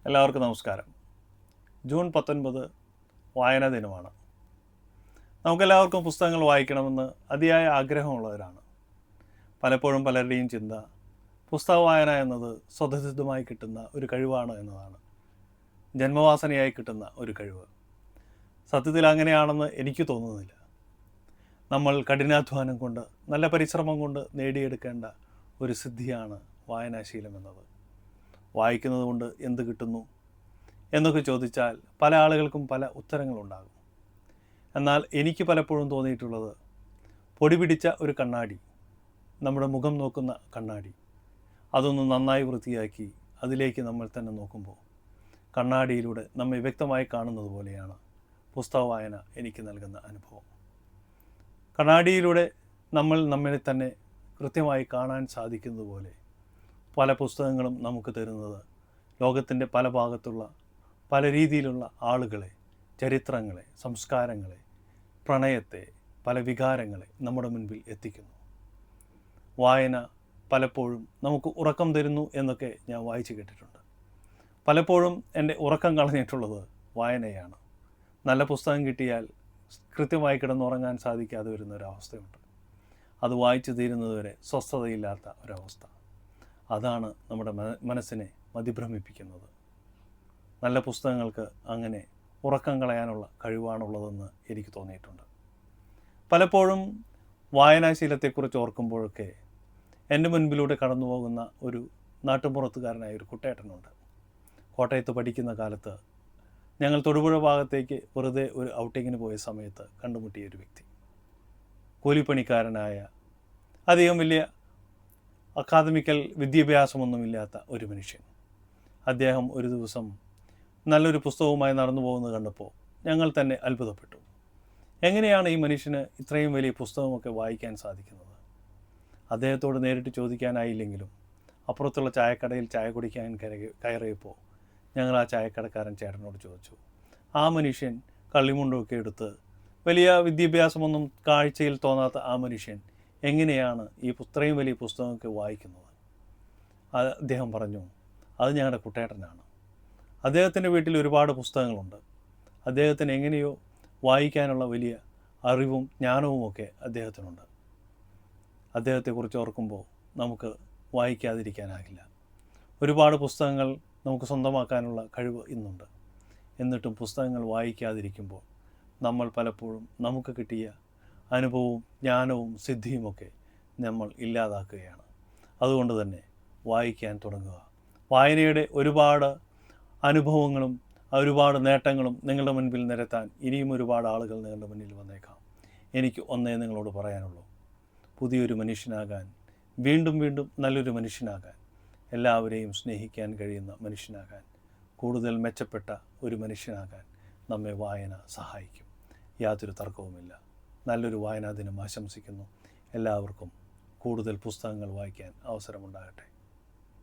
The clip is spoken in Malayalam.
എല്ലാവർക്കും നമസ്കാരം. ജൂൺ 19 വായനാ ദിനമാണ്. നമുക്കെല്ലാവർക്കും പുസ്തകങ്ങൾ വായിക്കണമെന്ന് അതിയായ ആഗ്രഹമുള്ളവരാണ്. പലപ്പോഴും പലരുടെയും ചിന്ത പുസ്തക വായന എന്നത് സ്വതസിദ്ധമായി കിട്ടുന്ന ഒരു കഴിവാണ് എന്നതാണ്. ജന്മവാസനയായി കിട്ടുന്ന ഒരു കഴിവ്. സത്യത്തിൽ അങ്ങനെയാണെന്ന് എനിക്ക് തോന്നുന്നില്ല. നമ്മൾ കഠിനാധ്വാനം കൊണ്ട്, നല്ല പരിശ്രമം കൊണ്ട് നേടിയെടുക്കേണ്ട ഒരു സിദ്ധിയാണ് വായനാശീലം എന്നത്. വായിക്കുന്നത് കൊണ്ട് എന്ത് കിട്ടുന്നു എന്നൊക്കെ ചോദിച്ചാൽ പല ആളുകൾക്കും പല ഉത്തരങ്ങളുണ്ടാകും. എന്നാൽ എനിക്ക് പലപ്പോഴും തോന്നിയിട്ടുള്ളത്, പൊടി പിടിച്ച ഒരു കണ്ണാടി, നമ്മുടെ മുഖം നോക്കുന്ന കണ്ണാടി, അതൊന്ന് നന്നായി വൃത്തിയാക്കി അതിലേക്ക് നമ്മൾ തന്നെ നോക്കുമ്പോൾ കണ്ണാടിയിലൂടെ നമ്മെ വ്യക്തമായി കാണുന്നത് പോലെയാണ് പുസ്തക വായന എനിക്ക് നൽകുന്ന അനുഭവം. കണ്ണാടിയിലൂടെ നമ്മൾ നമ്മെ തന്നെ കൃത്യമായി കാണാൻ സാധിക്കുന്നത് പോലെ പല പുസ്തകങ്ങളും നമുക്ക് തരുന്നത് ലോകത്തിൻ്റെ പല ഭാഗത്തുള്ള പല രീതിയിലുള്ള ആളുകളെ, ചരിത്രങ്ങളെ, സംസ്കാരങ്ങളെ, പ്രണയത്തെ, പല വികാരങ്ങളെ നമ്മുടെ മുൻപിൽ എത്തിക്കുന്നു. വായന പലപ്പോഴും നമുക്ക് ഉറക്കം തരുന്നു എന്നൊക്കെ ഞാൻ വായിച്ചു കേട്ടിട്ടുണ്ട്. പലപ്പോഴും എൻ്റെ ഉറക്കം കളഞ്ഞിട്ടുള്ളത് വായനയാണ്. നല്ല പുസ്തകം കിട്ടിയാൽ കൃത്യമായി കിടന്നുറങ്ങാൻ സാധിക്കാതെ വരുന്ന ഒരവസ്ഥയുണ്ട്. അത് വായിച്ചു തീരുന്നതുവരെ സ്വസ്ഥതയില്ലാത്ത ഒരവസ്ഥ. അതാണ് നമ്മുടെ മനസ്സിനെ മതിഭ്രമിപ്പിക്കുന്നത്. നല്ല പുസ്തകങ്ങൾക്ക് അങ്ങനെ ഉറക്കം കളയാനുള്ള കഴിവാണുള്ളതെന്ന് എനിക്ക് തോന്നിയിട്ടുണ്ട്. പലപ്പോഴും വായനാശീലത്തെക്കുറിച്ച് ഓർക്കുമ്പോഴൊക്കെ എൻ്റെ മുൻപിലൂടെ കടന്നു പോകുന്ന ഒരു നാട്ടുമ്പുറത്തുകാരനായ ഒരു കുട്ടേട്ടനുണ്ട്. കോട്ടയത്ത് പഠിക്കുന്ന കാലത്ത് ഞങ്ങൾ തൊടുപുഴ ഭാഗത്തേക്ക് വെറുതെ ഒരു ഔട്ടിങ്ങിന് പോയ സമയത്ത് കണ്ടുമുട്ടിയ ഒരു വ്യക്തി. കൂലിപ്പണിക്കാരനായ, അധികം വലിയ അക്കാദമിക്കൽ വിദ്യാഭ്യാസമൊന്നുമില്ലാത്ത ഒരു മനുഷ്യൻ. അദ്ദേഹം ഒരു ദിവസം നല്ലൊരു പുസ്തകവുമായി നടന്നു പോകുന്നത് കണ്ടപ്പോൾ ഞങ്ങൾ തന്നെ അത്ഭുതപ്പെട്ടു. എങ്ങനെയാണ് ഈ മനുഷ്യന് ഇത്രയും വലിയ പുസ്തകമൊക്കെ വായിക്കാൻ സാധിക്കുന്നത്? അദ്ദേഹത്തോട് നേരിട്ട് ചോദിക്കാനായില്ലെങ്കിലും അപ്പുറത്തുള്ള ചായക്കടയിൽ ചായ കുടിക്കാൻ കയറിയപ്പോൾ ഞങ്ങൾ ആ ചായക്കടക്കാരൻ ചേട്ടനോട് ചോദിച്ചു. ആ മനുഷ്യൻ കള്ളിമുണ്ടൊക്കെ എടുത്ത്, വലിയ വിദ്യാഭ്യാസമൊന്നും കാഴ്ചയിൽ തോന്നാത്ത ആ മനുഷ്യൻ എങ്ങനെയാണ് ഈ ഇത്രയും വലിയ പുസ്തകമൊക്കെ വായിക്കുന്നത്? അദ്ദേഹം പറഞ്ഞു, അത് ഞങ്ങളുടെ കുട്ടേട്ടനാണ്. അദ്ദേഹത്തിൻ്റെ വീട്ടിൽ ഒരുപാട് പുസ്തകങ്ങളുണ്ട്. അദ്ദേഹത്തിന് എങ്ങനെയോ വായിക്കാനുള്ള വലിയ അറിവും ജ്ഞാനവുമൊക്കെ അദ്ദേഹത്തിനുണ്ട്. അദ്ദേഹത്തെക്കുറിച്ച് ഓർക്കുമ്പോൾ നമുക്ക് വായിക്കാതിരിക്കാനാകില്ല. ഒരുപാട് പുസ്തകങ്ങൾ നമുക്ക് സ്വന്തമാക്കാനുള്ള കഴിവ് ഇന്നുണ്ട്. എന്നിട്ടും പുസ്തകങ്ങൾ വായിക്കാതിരിക്കുമ്പോൾ നമ്മൾ പലപ്പോഴും നമുക്ക് കിട്ടിയ അനുഭവവും ജ്ഞാനവും സിദ്ധിയുമൊക്കെ നമ്മൾ ഇല്ലാതാക്കുകയാണ്. അതുകൊണ്ട് തന്നെ വായിക്കാൻ തുടങ്ങുക. വായനയുടെ ഒരുപാട് അനുഭവങ്ങളും ഒരുപാട് നേട്ടങ്ങളും നിങ്ങളുടെ മുൻപിൽ നിരത്താൻ ഇനിയും ഒരുപാട് ആളുകൾ നിങ്ങളുടെ മുന്നിൽ വന്നേക്കാം. എനിക്ക് ഒന്നേ നിങ്ങളോട് പറയാനുള്ളൂ, പുതിയൊരു മനുഷ്യനാകാൻ, വീണ്ടും വീണ്ടും നല്ലൊരു മനുഷ്യനാകാൻ, എല്ലാവരെയും സ്നേഹിക്കാൻ കഴിയുന്ന മനുഷ്യനാകാൻ, കൂടുതൽ മെച്ചപ്പെട്ട ഒരു മനുഷ്യനാകാൻ നമ്മെ വായന സഹായിക്കും. യാതൊരു തർക്കവുമില്ല. നല്ലൊരു വായനാ ദിനം ആശംസിക്കുന്നു. എല്ലാവർക്കും കൂടുതൽ പുസ്തകങ്ങൾ വായിക്കാൻ അവസരമുണ്ടാകട്ടെ.